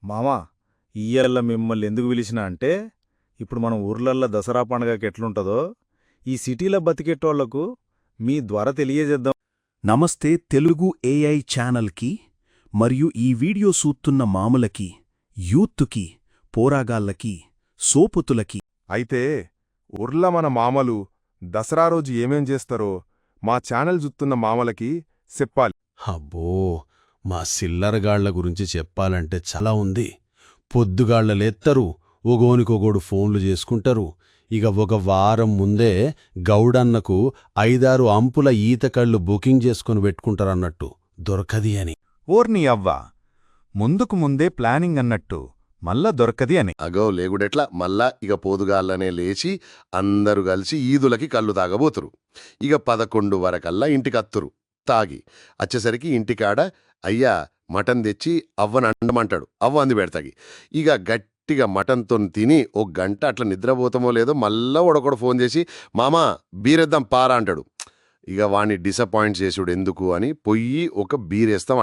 మామా ఇయ్యల్ల మిమ్మల్ని ఎందుకు పిలిచినా అంటే ఇప్పుడు మనం ఊర్లల్ల దసరా పండగకి ఎట్లుంటదో ఈ సిటీల బతికేటోళ్లకు మీ ద్వారా తెలియజేద్దాం. నమస్తే తెలుగు ఏఐ ఛానల్కి మరియు ఈ వీడియో సూత్తున్న మాములకి యూత్తుకి పోరాగాళ్ళకి సోపుతులకి అయితే ఊర్ల మన మామలు దసరా రోజు ఏమేం చేస్తారో మా ఛానల్ జుత్తున్న మామలకి చెప్పాలి. అబ్బో, మా సిల్లరగాళ్ల గురించి చెప్పాలంటే చాలా ఉంది. పొద్దుగాళ్లలేత్తరు, ఒగోనికొగోడు ఫోన్లు చేసుకుంటారు. ఇక ఒక వారం ముందే గౌడన్నకు 5-6 అంపుల ఈతకళ్ళు బుకింగ్ చేసుకుని పెట్టుకుంటారన్నట్టు, దొరకది అని. ఓర్ని అవ్వా, ముందుకు ముందే ప్లానింగ్ అన్నట్టు మళ్ళా దొరకది అని. అగో లేగుడెట్లా మళ్ళా ఇక పోదుగాళ్ళనే లేచి అందరూ కలిసి ఈదులకి కళ్ళు తాగబోతురు. ఇక 11 వరకల్లా ఇంటికత్తురు. తాగి వచ్చేసరికి ఇంటికాడ అయ్యా మటన్ తెచ్చి అవ్వని అండమంటాడు. అవ్వ అంది పెడతాగి. ఇక గట్టిగా మటన్తో తిని 1 గంట అట్లా నిద్రపోతామో లేదో మళ్ళా ఒడొకడు ఫోన్ చేసి మామా బీరేద్దాం పారా అంటాడు. ఇక వాణ్ణి డిసప్పాయింట్ చేసుడు ఎందుకు అని పొయ్యి ఒక బీరేస్తాం.